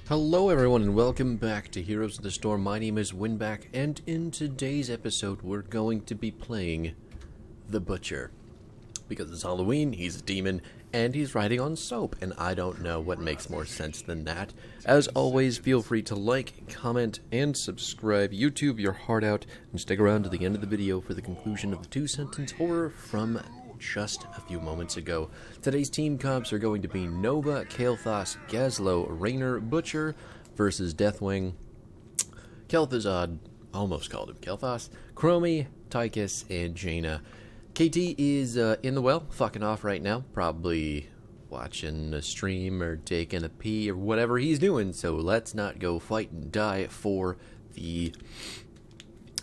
Hello everyone and welcome back to Heroes of the Storm. My name is Winback, and in today's episode we're going to be playing the Butcher. Because it's Halloween, he's a demon, and he's riding on soap, and I don't know what makes more sense than that. As always, feel free to like, comment, and subscribe. YouTube your heart out, and stick around to the end of the video for the conclusion of the two-sentence horror from just a few moments ago. Today's team comps are going to be Nova, Kael'thas, Gazlowe, Raynor, Butcher versus Deathwing, Kel'Thuzad, almost called him Kael'thas, Chromie, Tychus, and Jaina. KT is in the well, fucking off right now, probably watching a stream or taking a pee or whatever he's doing, so let's not go fight and die for the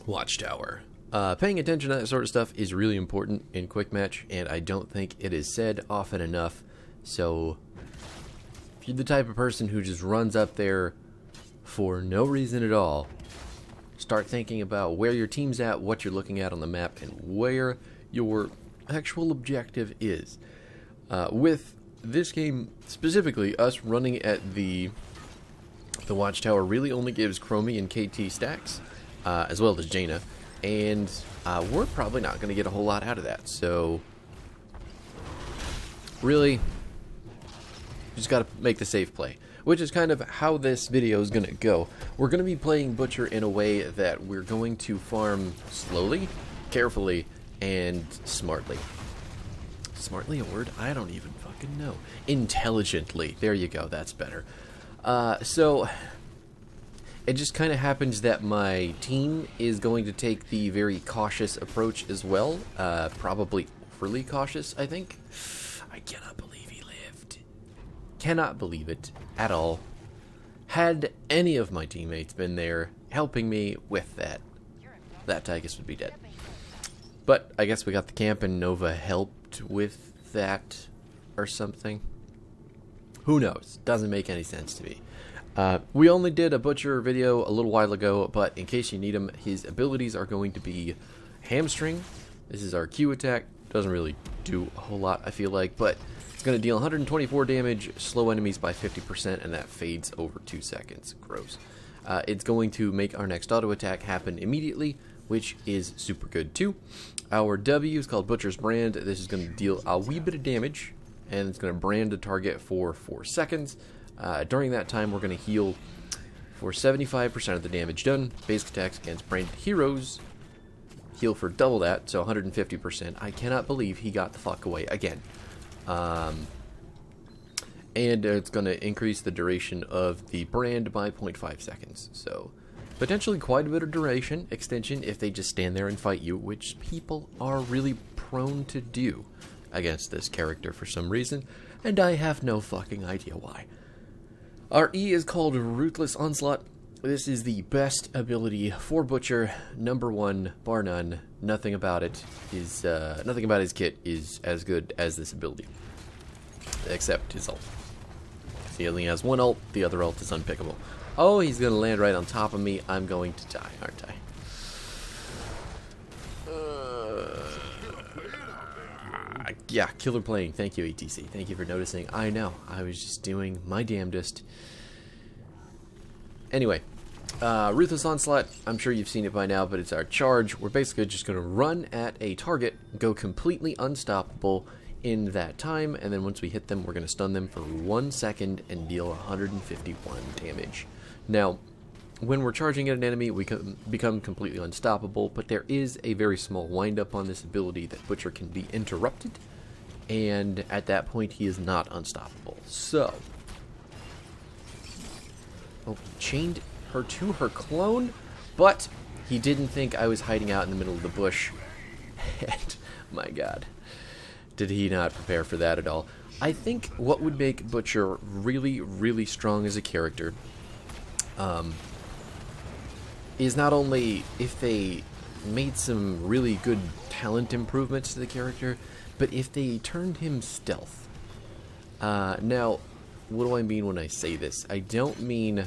Watchtower. Paying attention to that sort of stuff is really important in Quick Match, and I don't think it is said often enough. So, if you're the type of person who just runs up there for no reason at all, start thinking about where your team's at, what you're looking at on the map, and where your actual objective is. With this game, specifically, us running at the Watchtower really only gives Chromie and KT stacks, as well as Jaina. And we're probably not going to get a whole lot out of that. So, really, just got to make the safe play. Which is kind of how this video is going to go. We're going to be playing Butcher in a way that we're going to farm slowly, carefully, and smartly. Smartly a word? I don't even fucking know. Intelligently. There you go. That's better. So it just kind of happens that my team is going to take the very cautious approach as well. Probably overly cautious, I think. I cannot believe he lived. Cannot believe it at all. Had any of my teammates been there helping me with that Tychus would be dead. But I guess we got the camp and Nova helped with that or something. Who knows? Doesn't make any sense to me. We only did a Butcher video a little while ago, but in case you need him, his abilities are going to be Hamstring. This is our Q attack. Doesn't really do a whole lot, I feel like, but it's going to deal 124 damage, slow enemies by 50%, and that fades over 2 seconds. Gross. It's going to make our next auto attack happen immediately, which is super good too. Our W is called Butcher's Brand. This is going to deal a wee bit of damage, and it's going to brand a target for 4 seconds. During that time, we're going to heal for 75% of the damage done. Basic attacks against branded heroes heal for double that, so 150%. I cannot believe he got the fuck away again. And it's going to increase the duration of the brand by 0.5 seconds. So potentially quite a bit of duration extension if they just stand there and fight you, which people are really prone to do against this character for some reason, and I have no fucking idea why. Our E is called Ruthless Onslaught. This is the best ability for Butcher, number one, bar none. Nothing about it is, nothing about his kit is as good as this ability, except his ult. He only has one ult, the other ult is unpickable. Oh, he's gonna land right on top of me. I'm going to die, aren't I? Yeah, killer playing. Thank you, ATC. Thank you for noticing. I know. I was just doing my damnedest. Anyway, Ruthless Onslaught. I'm sure you've seen it by now, but it's our charge. We're basically just going to run at a target, go completely unstoppable in that time, and then once we hit them, we're going to stun them for 1 second and deal 151 damage. Now, when we're charging at an enemy, we can become completely unstoppable, but there is a very small wind-up on this ability that Butcher can be interrupted, and at that point, he is not unstoppable. So, oh, chained her to her clone, but he didn't think I was hiding out in the middle of the bush, and my god, did he not prepare for that at all. I think what would make Butcher really, really strong as a character, is not only if they made some really good talent improvements to the character, but if they turned him stealth. Now, what do I mean when I say this? I don't mean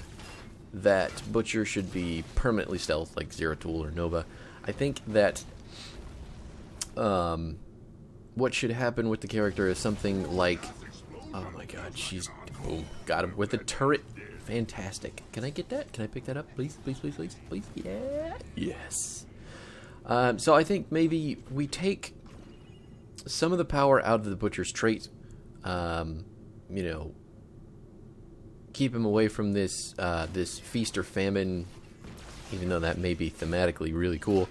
that Butcher should be permanently stealth like Zeratul or Nova. I think that what should happen with the character is something like, oh my god, she's, oh, got him with a turret Fantastic. Can I get that? Can I pick that up? Please, please, please, please, please. Yeah. Yes. So I think maybe we take some of the power out of the Butcher's trait. You know, keep him away from this this feast or famine, even though that may be thematically really cool.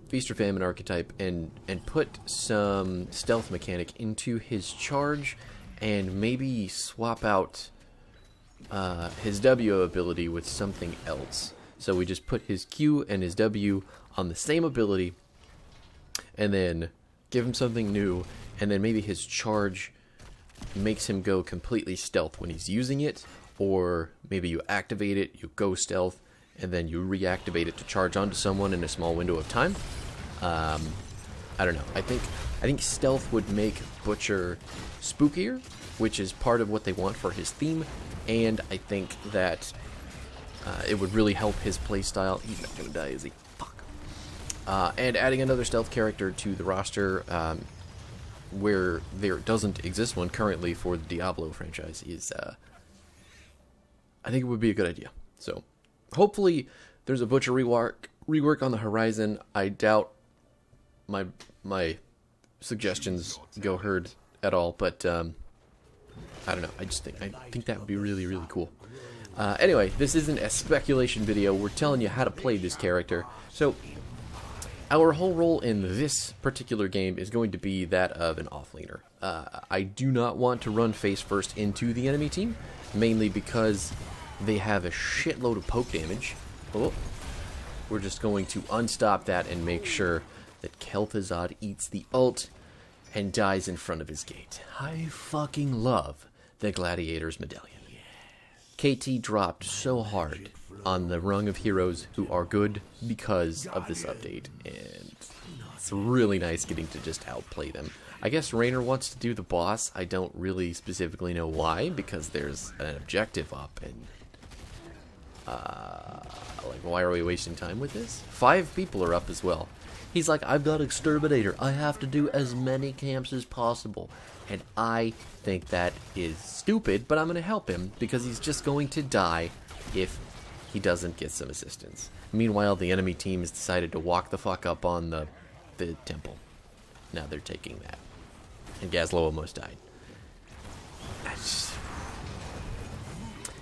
Feast or famine archetype, and put some stealth mechanic into his charge, and maybe swap out his W ability with something else. So we just put his Q and his W on the same ability, and then give him something new, and then maybe his charge makes him go completely stealth when he's using it, or maybe you activate it, you go stealth, and then you reactivate it to charge onto someone in a small window of time. I don't know. I think stealth would make Butcher spookier, which is part of what they want for his theme, and I think that it would really help his playstyle. He's not gonna die, is he? Fuck. And adding another stealth character to the roster, where there doesn't exist one currently for the Diablo franchise, is I think it would be a good idea. So hopefully there's a Butcher rework on the horizon. I doubt my suggestions go heard at all, but I don't know. I think that would be really, really cool. Anyway, this isn't a speculation video. We're telling you how to play this character. So our whole role in this particular game is going to be that of an offlaner. I do not want to run face first into the enemy team, mainly because they have a shitload of poke damage. Oh, we're just going to unstop that and make sure that Kel'Thuzad eats the ult and dies in front of his gate. I fucking love the Gladiator's Medallion. KT dropped so hard on the rung of heroes who are good because of this update, and it's really nice getting to just outplay them. I guess Raynor wants to do the boss. I don't really specifically know why, because there's an objective up, and like, why are we wasting time with this? 5 people are up as well. He's like, I've got Exterminator. I have to do as many camps as possible. And I think that is stupid, but I'm going to help him because he's just going to die if he doesn't get some assistance. Meanwhile, the enemy team has decided to walk the fuck up on the temple. Now they're taking that. And Gazlo almost died.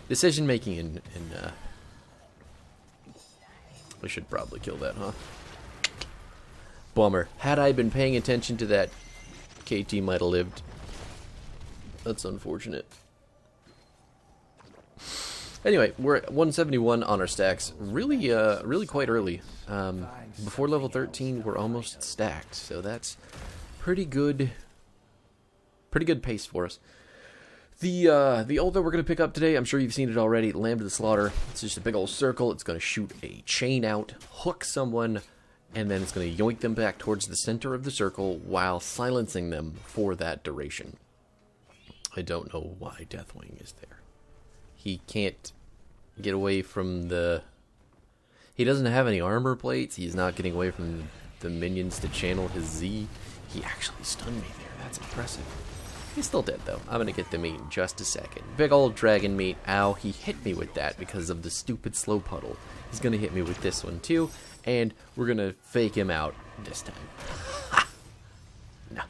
Decision making in I should probably kill that, huh? Bummer. Had I been paying attention to that, KT might have lived. That's unfortunate. Anyway, we're at 171 on our stacks. Really, really quite early. Before level 13, we're almost stacked, so that's pretty good. Pretty good pace for us. The ult that we're going to pick up today, I'm sure you've seen it already, Lamb to the Slaughter. It's just a big old circle. It's going to shoot a chain out, hook someone, and then it's going to yoink them back towards the center of the circle while silencing them for that duration. I don't know why Deathwing is there. He can't get away from the... He doesn't have any armor plates. He's not getting away from the minions to channel his Z. He actually stunned me there. That's impressive. He's still dead, though. I'm going to get the meat in just a second. Big old dragon meat. Ow, he hit me with that because of the stupid slow puddle. He's going to hit me with this one, too. And we're going to fake him out this time. No.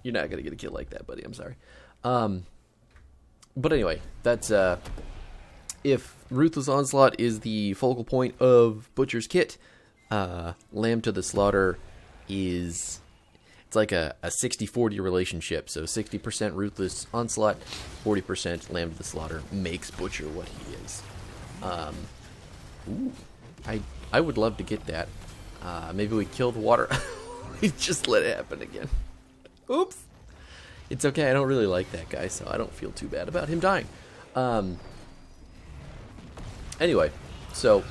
You're not going to get a kill like that, buddy. I'm sorry. But anyway, that's... if Ruthless Onslaught is the focal point of Butcher's kit, Lamb to the Slaughter is... It's like a 60-40 relationship. So 60% Ruthless Onslaught, 40% Lamb to the Slaughter makes Butcher what he is. Ooh, I would love to get that. Maybe we kill the water. We just let it happen again. Oops. It's okay. I don't really like that guy, so I don't feel too bad about him dying. Anyway, so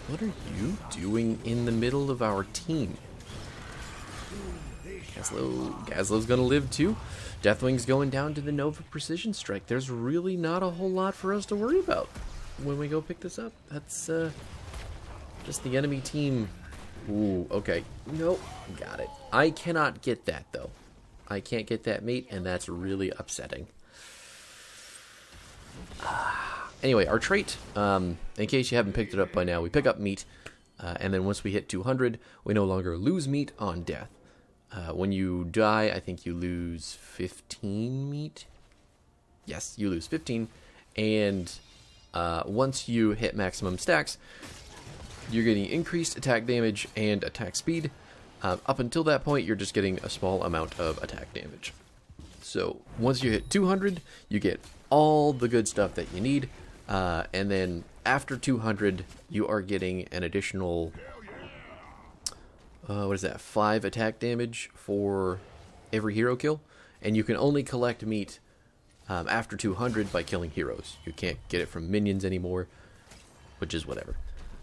what are you doing in the middle of our team? Gazlo's gonna live too. Deathwing's going down to the Nova Precision Strike. There's really not a whole lot for us to worry about when we go pick this up. That's just the enemy team. Ooh, okay. Nope, got it. I cannot get that though. I can't get that meat, and that's really upsetting. Anyway, our trait, in case you haven't picked it up by now, we pick up meat, and then once we hit 200, we no longer lose meat on death. When you die, I think you lose 15 meat. Yes, you lose 15, and once you hit maximum stacks, you're getting increased attack damage and attack speed. Up until that point, you're just getting a small amount of attack damage. So once you hit 200, you get all the good stuff that you need, and then after 200, you are getting an additional, 5 attack damage for every hero kill, and you can only collect meat after 200 by killing heroes. You can't get it from minions anymore, which is whatever.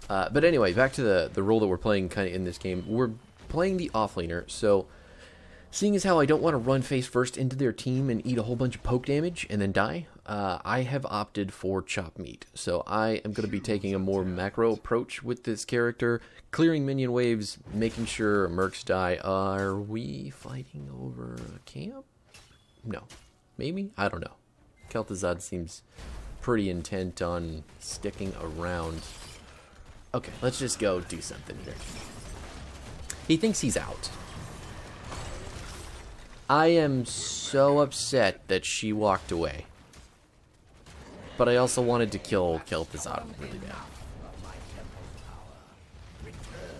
But anyway, back to the role that we're playing kind of in this game. We're playing the offlaner, so seeing as how I don't want to run face first into their team and eat a whole bunch of poke damage and then die, I have opted for chop meat. So I am going to be taking a more macro approach with this character, clearing minion waves, making sure mercs die. Are we fighting over a camp? No. Maybe? I don't know. Kel'Thuzad seems pretty intent on sticking around. Okay, let's just go do something here. He thinks he's out. I am so upset that she walked away. But I also wanted to kill Kel'Thuzad really bad.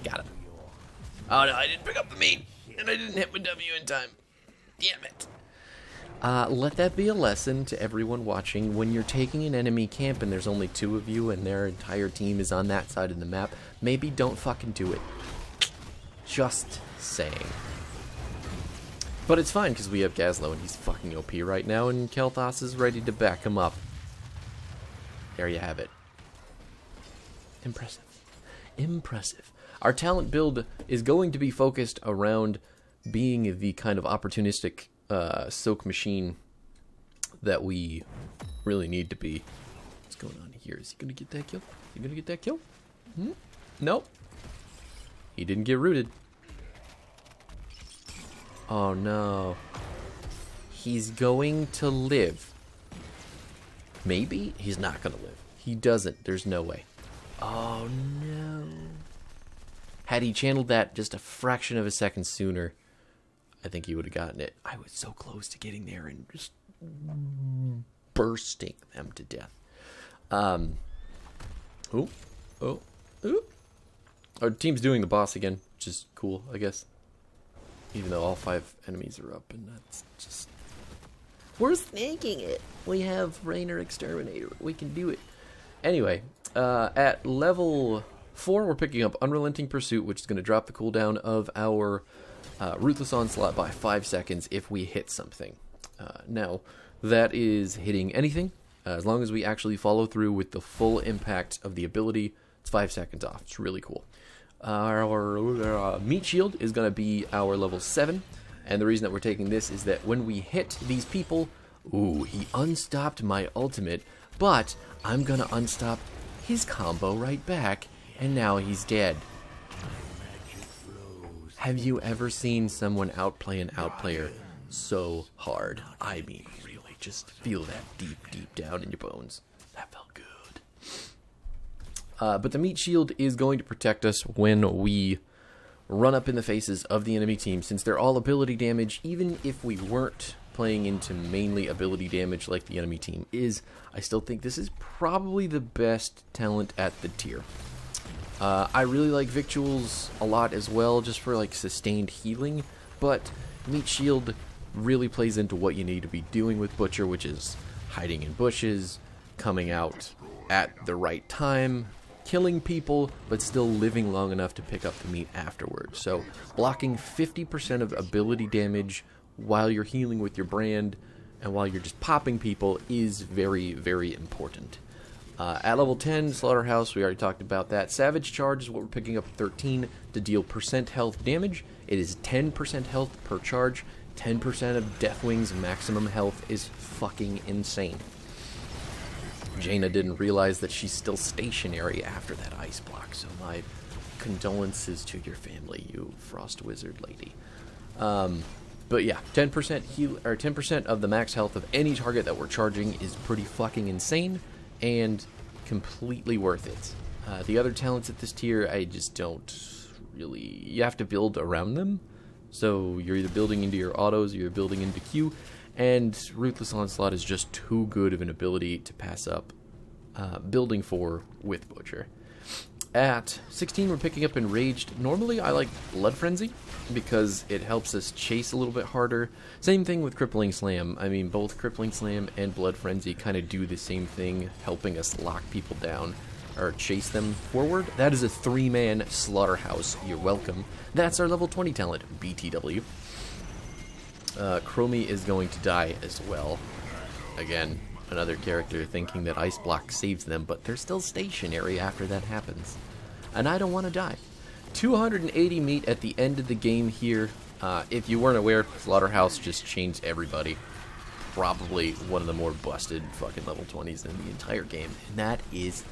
Got him. Oh no, I didn't pick up the meat! And I didn't hit my W in time. Damn it. Let that be a lesson to everyone watching. When you're taking an enemy camp and there's only 2 of you and their entire team is on that side of the map, maybe don't fucking do it. Just saying. But it's fine because we have Gazlowe and he's fucking OP right now, and Kael'thas is ready to back him up. There you have it. Impressive. Impressive. Our talent build is going to be focused around being the kind of opportunistic soak machine that we really need to be. What's going on here? Is he gonna get that kill? Is he gonna get that kill? Nope. He didn't get rooted. Oh no. He's going to live. Maybe? He's not gonna live. He doesn't. There's no way. Oh no. Had he channeled that just a fraction of a second sooner, I think he would have gotten it. I was so close to getting there and just bursting them to death. Oh. Our team's doing the boss again, which is cool, I guess. Even though all 5 enemies are up, and that's just... We're snaking it. We have Raynor Exterminator. We can do it. Anyway, at level 4, we're picking up Unrelenting Pursuit, which is going to drop the cooldown of our Ruthless Onslaught by 5 seconds if we hit something. Now, that is hitting anything. As long as we actually follow through with the full impact of the ability, it's 5 seconds off. It's really cool. Our Meat Shield is going to be our level 7. And the reason that we're taking this is that when we hit these people... Ooh, he unstopped my ultimate, but I'm going to unstop his combo right back, and now he's dead. Have you ever seen someone outplay an outplayer so hard? I mean, really, just feel that deep, deep down in your bones. That felt good. But the Meat Shield is going to protect us when we run up in the faces of the enemy team, since they're all ability damage. Even if we weren't playing into mainly ability damage like the enemy team is, I still think this is probably the best talent at the tier. I really like Victuals a lot as well, just for like sustained healing, but Meat Shield really plays into what you need to be doing with Butcher, which is hiding in bushes, coming out at the right time, killing people, but still living long enough to pick up the meat afterwards. So blocking 50% of ability damage while you're healing with your brand and while you're just popping people is very, very important. At level 10, Slaughterhouse, we already talked about that. Savage Charge is what we're picking up at 13 to deal percent health damage. It is 10% health per charge. 10% of Deathwing's maximum health is fucking insane. Jaina didn't realize that she's still stationary after that ice block, so my condolences to your family, you Frost Wizard lady. But yeah, 10% heal, or 10% of the max health of any target that we're charging is pretty fucking insane and completely worth it. The other talents at this tier, I just don't really... You have to build around them. So you're either building into your autos or you're building into Q, and Ruthless Onslaught is just too good of an ability to pass up building for with Butcher. At 16, we're picking up Enraged. Normally, I like Blood Frenzy because it helps us chase a little bit harder. Same thing with Crippling Slam. I mean, both Crippling Slam and Blood Frenzy kind of do the same thing, helping us lock people down or chase them forward. That is a 3-man slaughterhouse. You're welcome. That's our level 20 talent, BTW. Chromie is going to die as well. Again, another character thinking that Ice Block saves them, but they're still stationary after that happens. And I don't want to die. 280 meat at the end of the game here. If you weren't aware, Slaughterhouse just changed everybody. Probably one of the more busted fucking level 20s in the entire game. And that is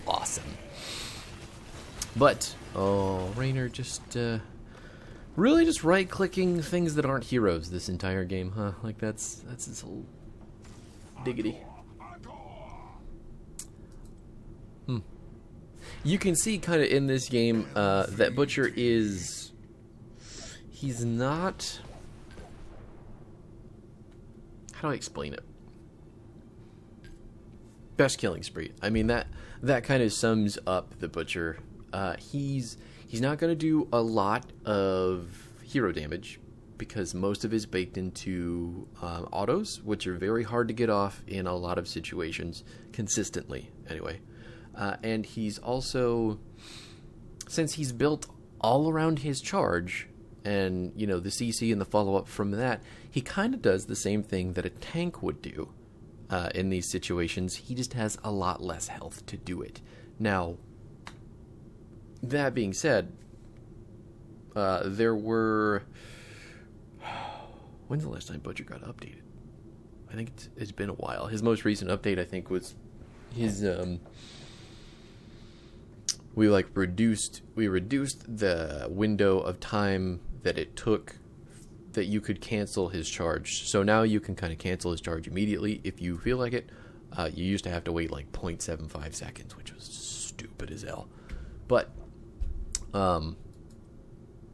awesome. But, oh, Raynor just, really just right-clicking things that aren't heroes this entire game, huh? Like, that's his whole diggity. You can see kind of in this game that Butcher is... He's not... How do I explain it? Best killing spree. I mean, that kind of sums up the Butcher. He's not going to do a lot of hero damage because most of it is baked into autos, which are very hard to get off in a lot of situations, consistently, anyway. And he's also, since he's built all around his charge, and, you know, the CC and the follow-up from that, he kind of does the same thing that a tank would do in these situations. He just has a lot less health to do it. Now, that being said, there were... When's the last time Butcher got updated? I think it's been a while. His most recent update, I think, was his... We reduced the window of time that it took that you could cancel his charge. So now you can kind of cancel his charge immediately if you feel like it. You used to have to wait like 0.75 seconds, which was stupid as hell. But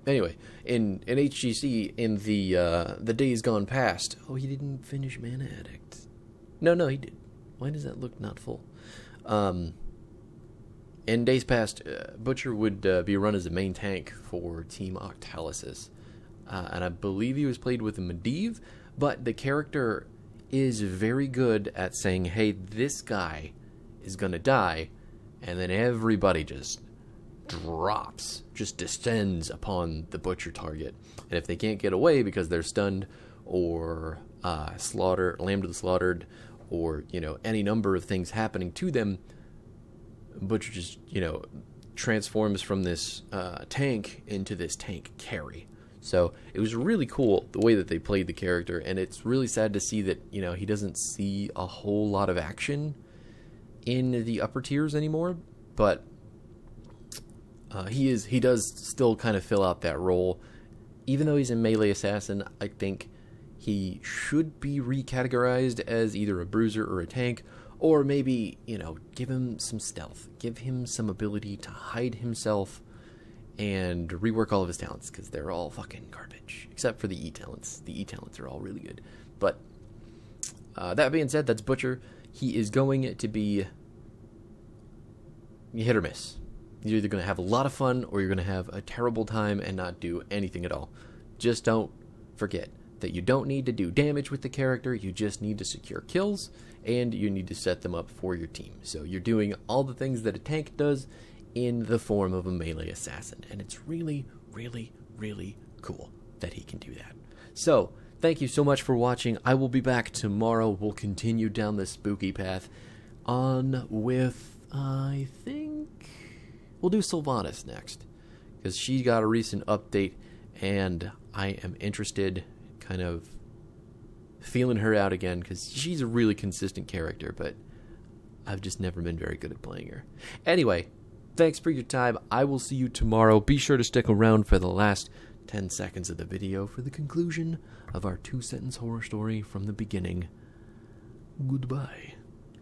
anyway, in HGC, in the days gone past, oh, he didn't finish Mana Addict. No, he did. Why does that look not full? In days past, Butcher would be run as a main tank for Team Octalysis. And I believe he was played with a Medivh, but the character is very good at saying, hey, this guy is going to die, and then everybody just drops, just descends upon the Butcher target. And if they can't get away because they're stunned, or lamb to the slaughtered, or, you know, any number of things happening to them, Butcher just, you know, transforms from this tank into this tank carry. So it was really cool the way that they played the character, and it's really sad to see that, you know, he doesn't see a whole lot of action in the upper tiers anymore, but he does still kind of fill out that role. Even though he's a melee assassin, I think he should be recategorized as either a bruiser or a tank, or maybe, you know, give him some stealth, give him some ability to hide himself, and rework all of his talents, because they're all fucking garbage, except for the E-talents. The E-talents are all really good. But that being said, that's Butcher. He is going to be hit or miss. You're either going to have a lot of fun, or you're going to have a terrible time and not do anything at all. Just don't forget that you don't need to do damage with the character, you just need to secure kills, and you need to set them up for your team. So you're doing all the things that a tank does in the form of a melee assassin, and it's really, really, really cool that he can do that. So, thank you so much for watching. I will be back tomorrow. We'll continue down this spooky path on with, I think, we'll do Sylvanas next, because she got a recent update, and I am interested, kind of feeling her out again, because she's a really consistent character, but I've just never been very good at playing her. Anyway, thanks for your time. I will see you tomorrow. Be sure to stick around for the last 10 seconds of the video for the conclusion of our 2-sentence horror story from the beginning. Goodbye.